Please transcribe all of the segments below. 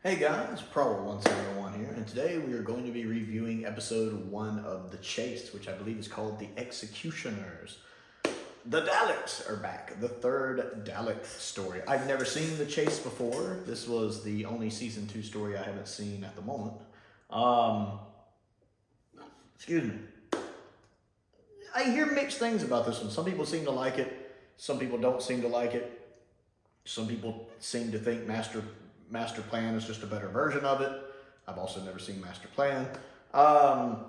Hey guys, Prowl 101 here, and today we are going to be reviewing episode 1 of The Chase, which I believe is called The Executioners. The Daleks are back, the third Dalek story. I've never seen The Chase before. This was the only season 2 story I haven't seen at the moment. Excuse me. I hear mixed things about this one. Some people seem to like it, some people don't seem to like it. Some people seem to think Master Plan is just a better version of it. I've also never seen Master Plan. I've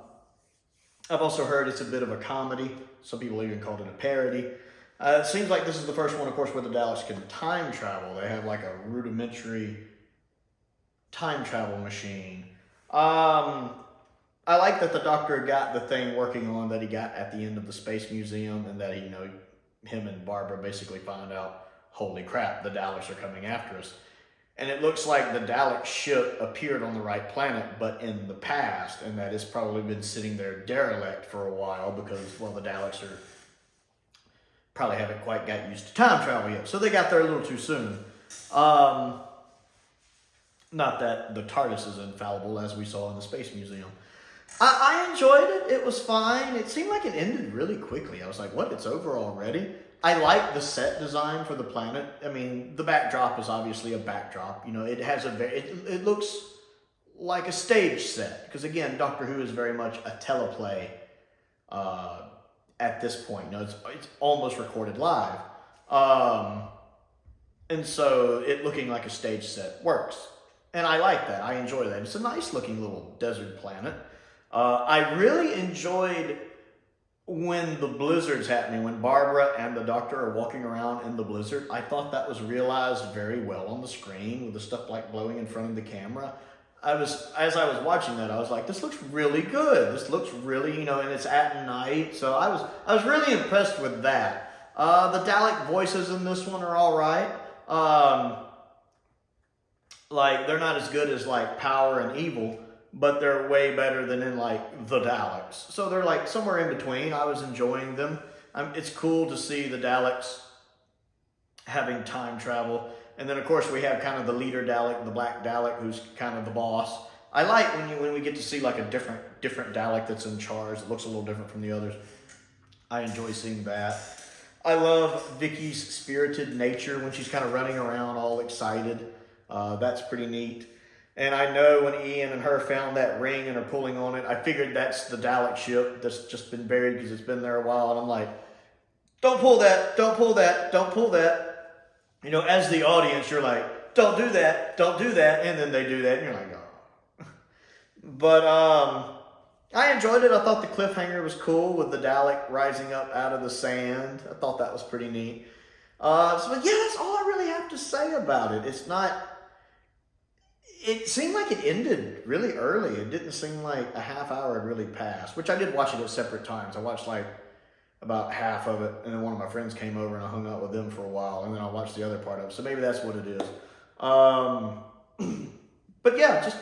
also heard it's a bit of a comedy. Some people even called it a parody. It seems like this is the first one, of course, where the Daleks can time travel. They have like a rudimentary time travel machine. I like that the Doctor got the thing working on that he got at the end of the Space Museum, and that him and Barbara basically found out, holy crap, the Daleks are coming after us. And it looks like the Dalek ship appeared on the right planet, but in the past, and that it's probably been sitting there derelict for a while because, well, the Daleks probably haven't quite got used to time travel yet. So they got there a little too soon. Not that the TARDIS is infallible, as we saw in the Space Museum. I enjoyed it. It was fine. It seemed like it ended really quickly. I was like, what? It's over already? I like the set design for the planet. I mean, the backdrop is obviously a backdrop. You know, it has it looks like a stage set. Because again, Doctor Who is very much a teleplay at this point. You know, it's almost recorded live. And so it looking like a stage set works. And I like that. I enjoy that. It's a nice looking little desert planet. I really enjoyed when the blizzard's happening, when Barbara and the Doctor are walking around in the blizzard. I thought that was realized very well on the screen with the stuff like blowing in front of the camera. As I was watching that, I was like, this looks really good. This looks really, and it's at night. So I was really impressed with that. The Dalek voices in this one are all right. Like, they're not as good as like Power and Evil, but they're way better than in like the Daleks. So they're like somewhere in between. I was enjoying them. It's cool to see the Daleks having time travel. And then of course we have kind of the leader Dalek, the Black Dalek, who's kind of the boss. I like when we get to see like a different Dalek that's in charge. It looks a little different from the others. I enjoy seeing that. I love Vicky's spirited nature when she's kind of running around all excited. That's pretty neat. And I know when Ian and her found that ring and are pulling on it, I figured that's the Dalek ship that's just been buried because it's been there a while. And I'm like, don't pull that, don't pull that, don't pull that. As the audience, you're like, don't do that, don't do that. And then they do that and you're like, oh. But I enjoyed it. I thought the cliffhanger was cool with the Dalek rising up out of the sand. I thought that was pretty neat. So yeah, that's all I really have to say about it. It seemed like it ended really early. It didn't seem like a half hour had really passed, which I did watch it at separate times. I watched like about half of it, and then one of my friends came over and I hung out with them for a while, and then I watched the other part of it. So maybe that's what it is. But yeah,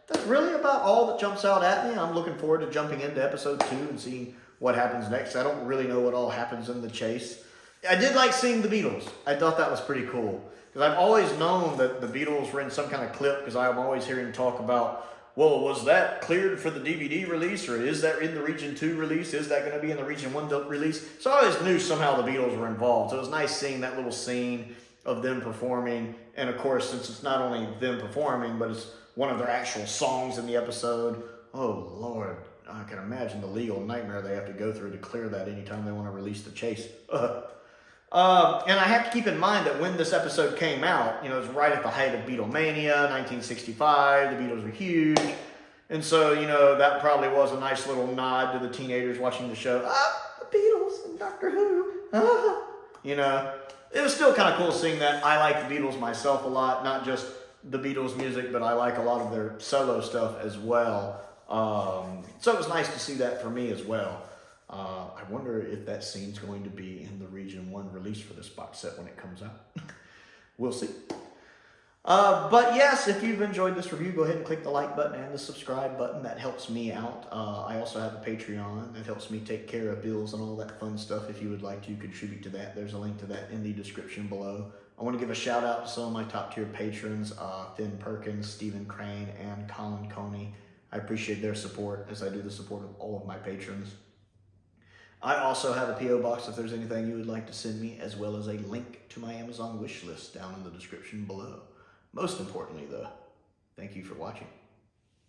that's really about all that jumps out at me. I'm looking forward to jumping into episode 2 and seeing what happens next. I don't really know what all happens in The Chase. I did like seeing the Beatles. I thought that was pretty cool. Because I've always known that the Beatles were in some kind of clip, because I'm always hearing talk about, well, was that cleared for the DVD release, or is that in the Region 2 release? Is that going to be in the Region 1 release? So I always knew somehow the Beatles were involved. So it was nice seeing that little scene of them performing. And of course, since it's not only them performing, but it's one of their actual songs in the episode. Oh, Lord. I can imagine the legal nightmare they have to go through to clear that anytime they want to release The Chase. And I have to keep in mind that when this episode came out, it was right at the height of Beatlemania, 1965. The Beatles were huge. And so, that probably was a nice little nod to the teenagers watching the show. The Beatles and Doctor Who. It was still kind of cool seeing that. I like the Beatles myself a lot, not just the Beatles music, but I like a lot of their solo stuff as well. So it was nice to see that for me as well. I wonder if that scene's going to be in the Region 1 release for this box set when it comes out. We'll see. But yes, if you've enjoyed this review, go ahead and click the like button and the subscribe button. That helps me out. I also have a Patreon. That helps me take care of bills and all that fun stuff. If you would like to contribute to that, there's a link to that in the description below. I want to give a shout out to some of my top tier patrons, Finn Perkins, Stephen Crane, and Colin Coney. I appreciate their support as I do the support of all of my patrons. I also have a P.O. box if there's anything you would like to send me, as well as a link to my Amazon wish list down in the description below. Most importantly though, thank you for watching.